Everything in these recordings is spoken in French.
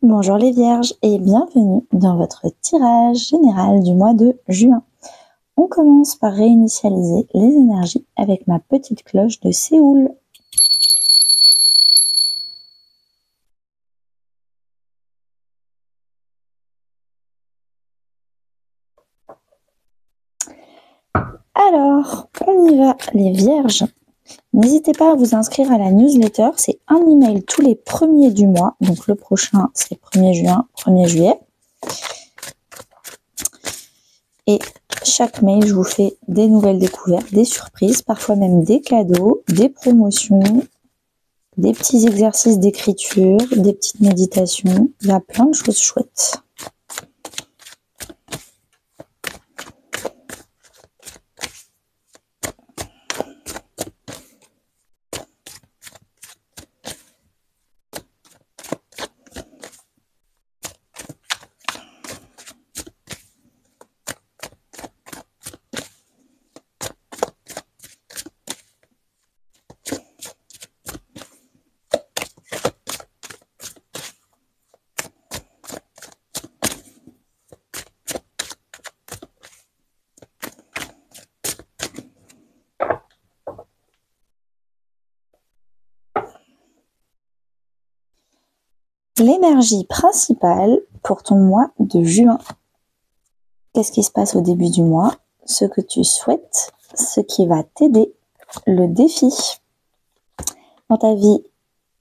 Bonjour les vierges et bienvenue dans votre tirage général du mois de juin. On commence par réinitialiser les énergies avec ma petite cloche de Séoul. Alors, on y va les vierges. N'hésitez pas à vous inscrire à la newsletter, c'est un email tous les premiers du mois, donc le prochain c'est 1er juin, 1er juillet. Et chaque mail, je vous fais des nouvelles découvertes, des surprises, parfois même des cadeaux, des promotions, des petits exercices d'écriture, des petites méditations. Il y a plein de choses chouettes. L'énergie principale pour ton mois de juin. Qu'est-ce qui se passe au début du mois? Ce que tu souhaites, ce qui va t'aider, le défi dans ta vie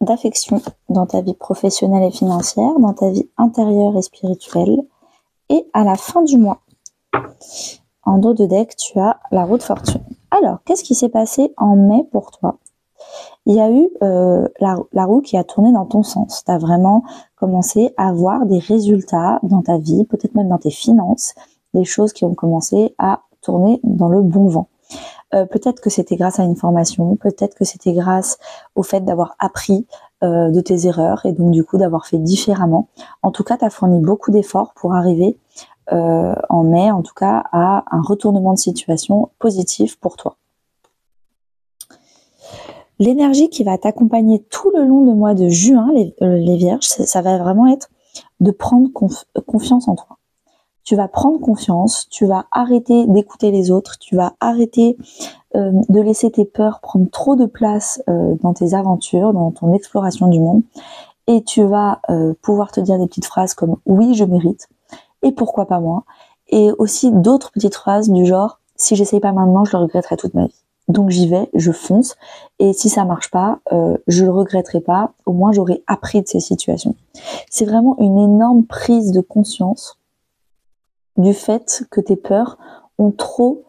d'affection, dans ta vie professionnelle et financière, dans ta vie intérieure et spirituelle, et à la fin du mois. En dos de deck, tu as la roue de fortune. Alors, qu'est-ce qui s'est passé en mai pour toi? Il y a eu la roue qui a tourné dans ton sens. Tu as vraiment commencé à avoir des résultats dans ta vie, peut-être même dans tes finances, des choses qui ont commencé à tourner dans le bon vent. Peut-être que c'était grâce à une formation, peut-être que c'était grâce au fait d'avoir appris de tes erreurs et donc du coup d'avoir fait différemment. En tout cas, tu as fourni beaucoup d'efforts pour arriver en mai, en tout cas, à un retournement de situation positif pour toi. L'énergie qui va t'accompagner tout le long du mois de juin, les vierges, ça va vraiment être de prendre confiance en toi. Tu vas prendre confiance, tu vas arrêter d'écouter les autres, tu vas arrêter de laisser tes peurs prendre trop de place dans tes aventures, dans ton exploration du monde, et tu vas pouvoir te dire des petites phrases comme « oui, je mérite » et « pourquoi pas moi ?» et aussi d'autres petites phrases du genre « si j'essaye pas maintenant, je le regretterai toute ma vie ». Donc j'y vais, je fonce, et si ça marche pas, je le regretterai pas, au moins j'aurai appris de ces situations. C'est vraiment une énorme prise de conscience du fait que tes peurs t'ont trop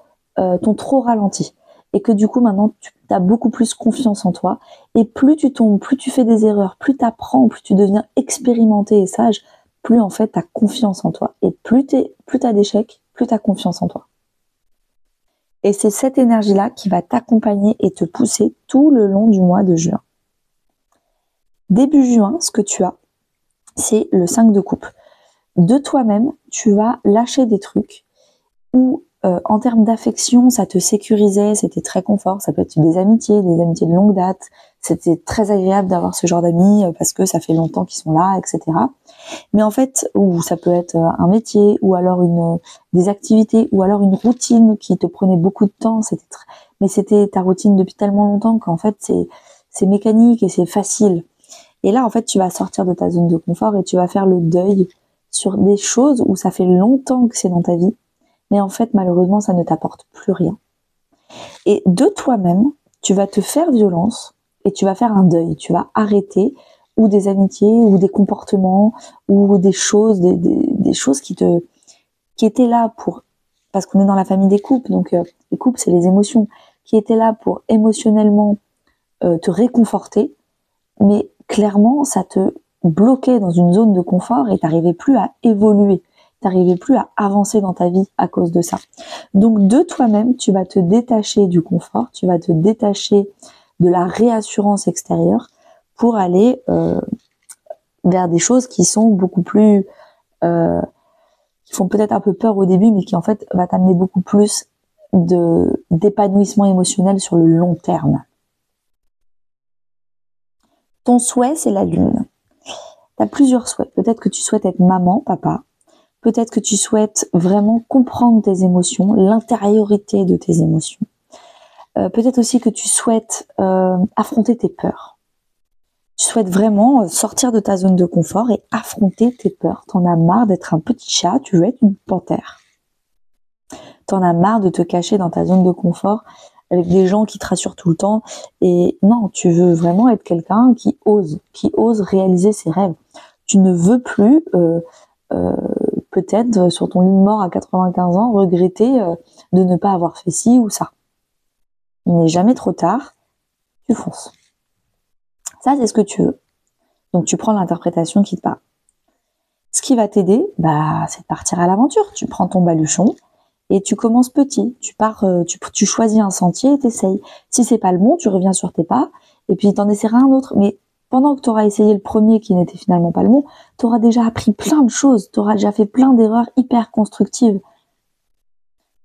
ralenti, et que du coup maintenant tu as beaucoup plus confiance en toi, et plus tu tombes, plus tu fais des erreurs, plus tu apprends, plus tu deviens expérimenté et sage, plus en fait tu as confiance en toi, et plus tu as d'échecs, plus tu as confiance en toi. Et c'est cette énergie-là qui va t'accompagner et te pousser tout le long du mois de juin. Début juin, ce que tu as, c'est le 5 de coupe. De toi-même, tu vas lâcher des trucs où, en termes d'affection, ça te sécurisait, c'était très confort. Ça peut être des amitiés de longue date. C'était très agréable d'avoir ce genre d'amis parce que ça fait longtemps qu'ils sont là, etc. Mais en fait, ou ça peut être un métier, ou alors des activités, ou alors une routine qui te prenait beaucoup de temps. Mais c'était ta routine depuis tellement longtemps qu'en fait c'est mécanique et c'est facile. Et là, en fait, tu vas sortir de ta zone de confort et tu vas faire le deuil sur des choses où ça fait longtemps que c'est dans ta vie, mais en fait, malheureusement, ça ne t'apporte plus rien. Et de toi-même, tu vas te faire violence et tu vas faire un deuil. Tu vas arrêter ou des amitiés, ou des comportements, ou des choses, des choses qui étaient là parce qu'on est dans la famille des couples, donc les couples, c'est les émotions, qui étaient là pour émotionnellement te réconforter, mais clairement, ça te bloquait dans une zone de confort et t'arrivais plus à évoluer, t'arrivais plus à avancer dans ta vie à cause de ça. Donc de toi-même, tu vas te détacher du confort, tu vas te détacher de la réassurance extérieure pour aller vers des choses qui sont beaucoup plus qui font peut-être un peu peur au début, mais qui en fait va t'amener beaucoup plus d'épanouissement émotionnel sur le long terme. Ton souhait, c'est la lune. Tu as plusieurs souhaits. peut-être que tu souhaites être maman, papa. Peut-être que tu souhaites vraiment comprendre tes émotions, l'intériorité de tes émotions. Peut-être aussi que tu souhaites affronter tes peurs. Tu souhaites vraiment sortir de ta zone de confort et affronter tes peurs. T'en as marre d'être un petit chat, tu veux être une panthère. T'en as marre de te cacher dans ta zone de confort avec des gens qui te rassurent tout le temps. Et non, tu veux vraiment être quelqu'un qui ose réaliser ses rêves. Tu ne veux plus, peut-être sur ton lit de mort à 95 ans, regretter de ne pas avoir fait ci ou ça. Il n'est jamais trop tard, tu fonces. Ça, c'est ce que tu veux. Donc, tu prends l'interprétation qui te parle. Ce qui va t'aider, c'est de partir à l'aventure. Tu prends ton baluchon et tu commences petit. Tu pars, tu choisis un sentier et t'essayes. Si c'est pas le bon, tu reviens sur tes pas et puis t'en essaieras un autre. Mais pendant que tu auras essayé le premier qui n'était finalement pas le bon, tu auras déjà appris plein de choses. Tu auras déjà fait plein d'erreurs hyper constructives.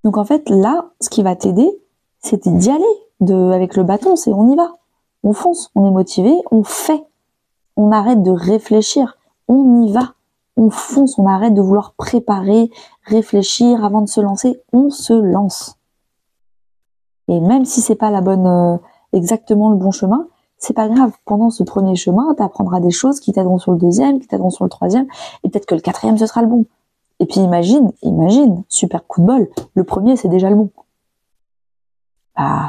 Donc, en fait, là, ce qui va t'aider, c'est d'y aller avec le bâton. C'est on y va. On fonce, on est motivé, on fait. On arrête de réfléchir, on y va. On fonce, on arrête de vouloir préparer, réfléchir avant de se lancer, on se lance. Et même si c'est pas exactement le bon chemin, c'est pas grave. Pendant ce premier chemin, tu apprendras des choses qui t'aideront sur le deuxième, qui t'aideront sur le troisième, et peut-être que le quatrième, ce sera le bon. Et puis imagine, super coup de bol, le premier, c'est déjà le bon.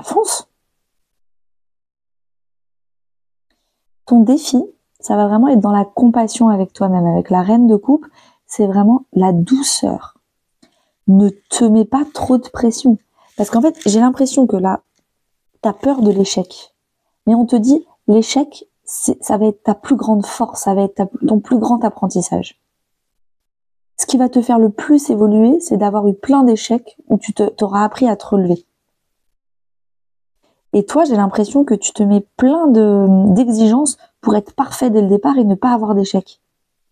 Fonce. Ton défi, ça va vraiment être dans la compassion avec toi-même, avec la reine de coupe, c'est vraiment la douceur. Ne te mets pas trop de pression. Parce qu'en fait, j'ai l'impression que là, t'as peur de l'échec. Mais on te dit, l'échec, ça va être ta plus grande force, ça va être ton plus grand apprentissage. Ce qui va te faire le plus évoluer, c'est d'avoir eu plein d'échecs où tu t'auras appris à te relever. Et toi, j'ai l'impression que tu te mets plein d'exigences pour être parfait dès le départ et ne pas avoir d'échecs.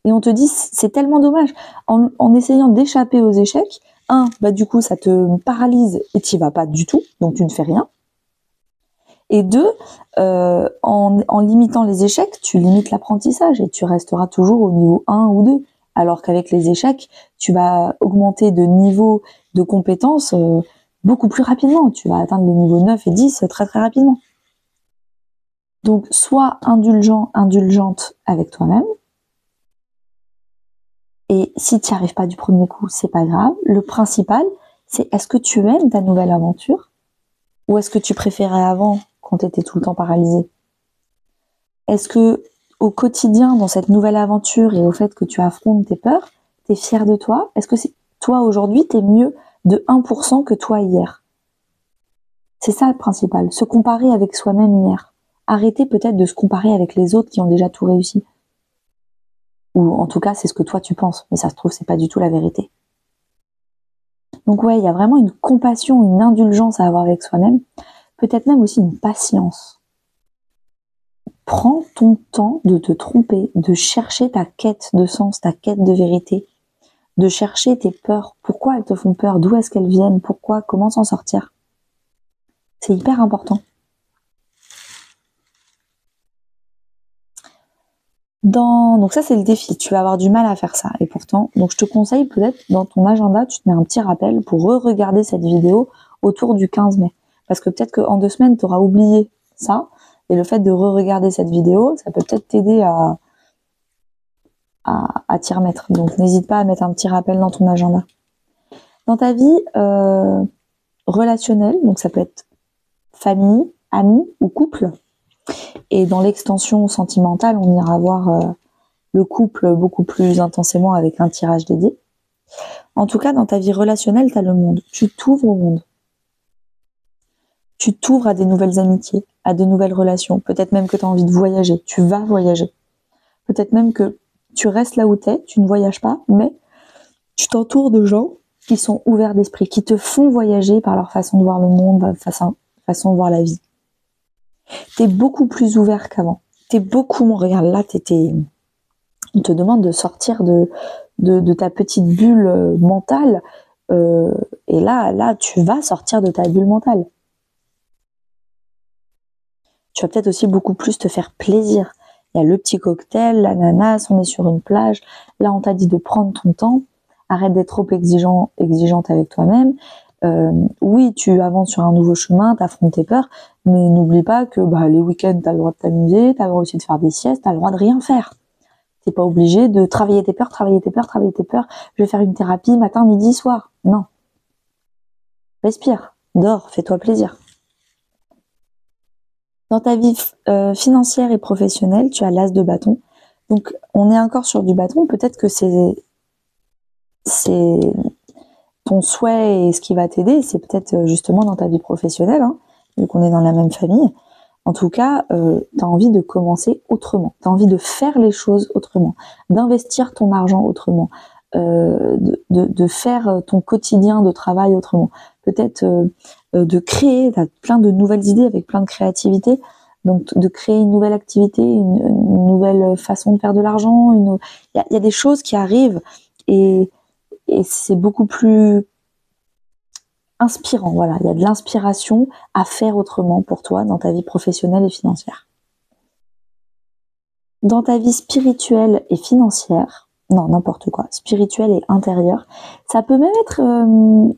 Et on te dit, c'est tellement dommage. En essayant d'échapper aux échecs, du coup, ça te paralyse et t'y vas pas du tout, donc tu ne fais rien. Et deux, en limitant les échecs, tu limites l'apprentissage et tu resteras toujours au niveau 1 ou 2. Alors qu'avec les échecs, tu vas augmenter de niveau de compétences beaucoup plus rapidement. Tu vas atteindre les niveaux 9 et 10 très très rapidement. Donc, sois indulgent, indulgente avec toi-même. Et si tu n'y arrives pas du premier coup, c'est pas grave. Le principal, c'est est-ce que tu aimes ta nouvelle aventure ou est-ce que tu préférais avant quand tu étais tout le temps paralysé? Est-ce que au quotidien, dans cette nouvelle aventure et au fait que tu affrontes tes peurs, tu es fier de toi? Est-ce que toi aujourd'hui, tu es mieux de 1% que toi hier? C'est ça le principal, se comparer avec soi-même hier. Arrêter peut-être de se comparer avec les autres qui ont déjà tout réussi. Ou en tout cas, c'est ce que toi tu penses, mais ça se trouve, c'est pas du tout la vérité. Donc ouais, il y a vraiment une compassion, une indulgence à avoir avec soi-même, peut-être même aussi une patience. Prends ton temps de te tromper, de chercher ta quête de sens, ta quête de vérité, de chercher tes peurs. Pourquoi elles te font peur? D'où est-ce qu'elles viennent? Pourquoi? Comment s'en sortir? C'est hyper important. Donc ça, c'est le défi. Tu vas avoir du mal à faire ça. Et pourtant, donc je te conseille peut-être dans ton agenda, tu te mets un petit rappel pour re-regarder cette vidéo autour du 15 mai. Parce que peut-être qu'en 2 semaines, tu auras oublié ça. Et le fait de re-regarder cette vidéo, ça peut peut-être t'aider à t'y remettre. Donc n'hésite pas à mettre un petit rappel dans ton agenda. Dans ta vie relationnelle, donc ça peut être famille, amis ou couple. Et dans l'extension sentimentale, on ira voir le couple beaucoup plus intensément avec un tirage dédié. En tout cas, dans ta vie relationnelle, tu as le monde. Tu t'ouvres au monde. Tu t'ouvres à des nouvelles amitiés, à de nouvelles relations. Peut-être même que tu as envie de voyager. Tu vas voyager. Peut-être même que tu restes là où tu es, tu ne voyages pas, mais tu t'entoures de gens qui sont ouverts d'esprit, qui te font voyager par leur façon de voir le monde, façon de voir la vie. T'es beaucoup plus ouvert qu'avant. T'es beaucoup moins... Regarde, là, on te demande de sortir de ta petite bulle mentale. Et là, tu vas sortir de ta bulle mentale. Tu vas peut-être aussi beaucoup plus te faire plaisir. Il y a le petit cocktail, l'ananas, on est sur une plage. Là, on t'a dit de prendre ton temps. Arrête d'être trop exigeante avec toi-même. Oui, tu avances sur un nouveau chemin, t'affrontes tes peurs, mais n'oublie pas que les week-ends, t'as le droit de t'amuser, t'as le droit aussi de faire des siestes, t'as le droit de rien faire. T'es pas obligé de travailler tes peurs. Je vais faire une thérapie matin, midi, soir. Non. Respire, dors, fais-toi plaisir. Dans ta vie financière et professionnelle, tu as l'as de bâton. Donc, on est encore sur du bâton. Peut-être que c'est ton souhait et ce qui va t'aider, c'est peut-être justement dans ta vie professionnelle, vu qu'on est dans la même famille. En tout cas, tu as envie de commencer autrement. Tu as envie de faire les choses autrement, d'investir ton argent autrement, de faire ton quotidien de travail autrement. Peut-être de créer, tu as plein de nouvelles idées avec plein de créativité. Donc, de créer une nouvelle activité, une nouvelle façon de faire de l'argent. Il y a des choses qui arrivent et c'est beaucoup plus inspirant. Voilà, il y a de l'inspiration à faire autrement pour toi dans ta vie professionnelle et financière. Dans ta vie spirituelle et financière, non, n'importe quoi, spirituelle et intérieure, ça peut même être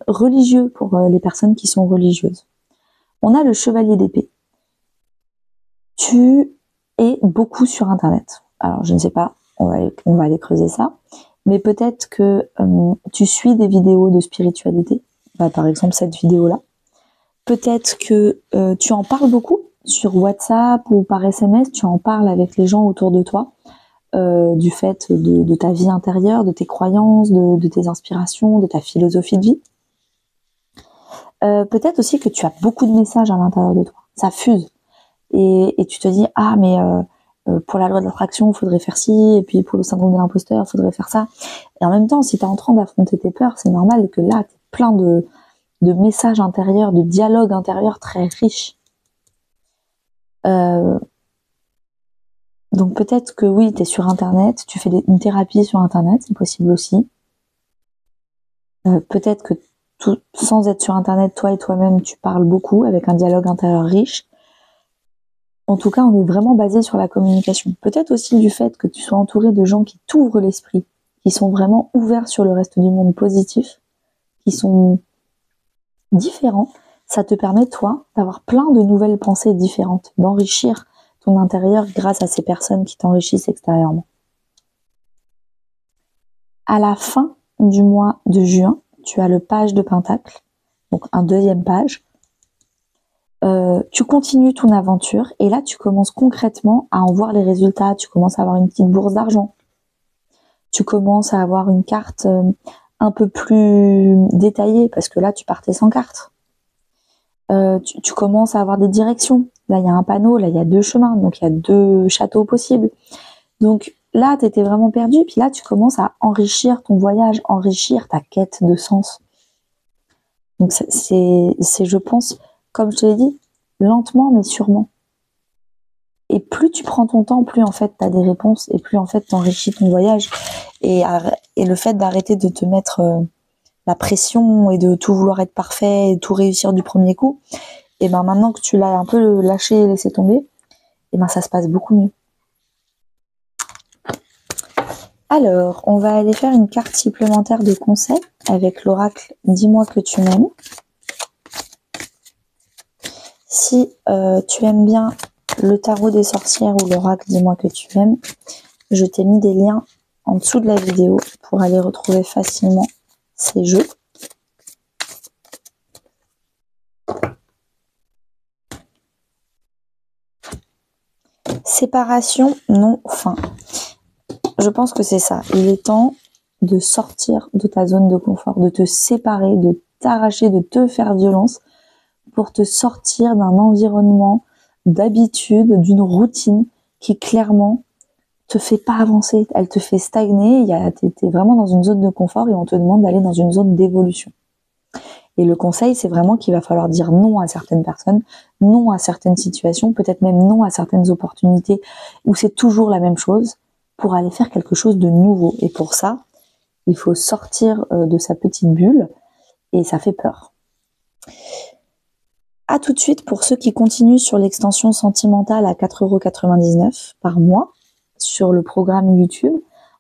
religieux pour les personnes qui sont religieuses. On a le chevalier d'épée. Tu es beaucoup sur Internet. Alors, je ne sais pas, on va aller creuser ça, mais peut-être que tu suis des vidéos de spiritualité, par exemple cette vidéo-là. Peut-être que tu en parles beaucoup sur WhatsApp ou par SMS, tu en parles avec les gens autour de toi, du fait de ta vie intérieure, de tes croyances, de tes inspirations, de ta philosophie de vie. Peut-être aussi que tu as beaucoup de messages à l'intérieur de toi, ça fuse. Et tu te dis, mais pour la loi de l'attraction, il faudrait faire ci, et puis pour le syndrome de l'imposteur, il faudrait faire ça. Et en même temps, si tu es en train d'affronter tes peurs, c'est normal que là, tu es plein de messages intérieurs, de dialogues intérieurs très riches. Donc peut-être que oui, tu es sur Internet, tu fais une thérapie sur Internet, c'est possible aussi. Peut-être que sans être sur Internet, toi et toi-même, tu parles beaucoup avec un dialogue intérieur riche. En tout cas, on est vraiment basé sur la communication. Peut-être aussi du fait que tu sois entouré de gens qui t'ouvrent l'esprit, qui sont vraiment ouverts sur le reste du monde positif, qui sont différents. Ça te permet, toi, d'avoir plein de nouvelles pensées différentes, d'enrichir ton intérieur grâce à ces personnes qui t'enrichissent extérieurement. À la fin du mois de juin, tu as le page de Pentacle, donc un deuxième page. Tu continues ton aventure et là tu commences concrètement à en voir les résultats, tu commences à avoir une petite bourse d'argent, tu commences à avoir une carte un peu plus détaillée parce que là tu partais sans carte. Tu commences à avoir des directions, là il y a un panneau, là il y a 2 chemins, donc il y a 2 châteaux possibles. Donc là tu étais vraiment perdu, puis là tu commences à enrichir ton voyage, enrichir ta quête de sens. Donc c'est je pense, comme je te l'ai dit, lentement mais sûrement. Et plus tu prends ton temps, plus en fait tu as des réponses et plus en fait t'enrichis ton voyage. Et le fait d'arrêter de te mettre la pression et de tout vouloir être parfait et tout réussir du premier coup, et ben maintenant que tu l'as un peu lâché et laissé tomber, et ben ça se passe beaucoup mieux. Alors, on va aller faire une carte supplémentaire de conseil avec l'oracle « Dis-moi que tu m'aimes ». Si tu aimes bien le tarot des sorcières ou l'oracle « Dis-moi que tu m'aimes », je t'ai mis des liens en dessous de la vidéo pour aller retrouver facilement ces jeux. Séparation, non fin. Je pense que c'est ça. Il est temps de sortir de ta zone de confort, de te séparer, de t'arracher, de te faire violence pour te sortir d'un environnement, d'habitude, d'une routine qui clairement te fait pas avancer. Elle te fait stagner. T'es vraiment dans une zone de confort et on te demande d'aller dans une zone d'évolution. Et le conseil, c'est vraiment qu'il va falloir dire non à certaines personnes, non à certaines situations, peut-être même non à certaines opportunités où c'est toujours la même chose pour aller faire quelque chose de nouveau. Et pour ça, il faut sortir de sa petite bulle et ça fait peur. À tout de suite pour ceux qui continuent sur l'extension sentimentale à 4,99 € par mois. sur le programme YouTube.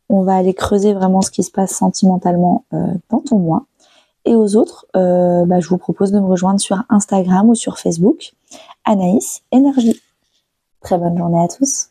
On va aller creuser vraiment ce qui se passe sentimentalement dans ton mois. Et aux autres, je vous propose de me rejoindre sur Instagram ou sur Facebook. Anaïs Énergie. Très bonne journée à tous.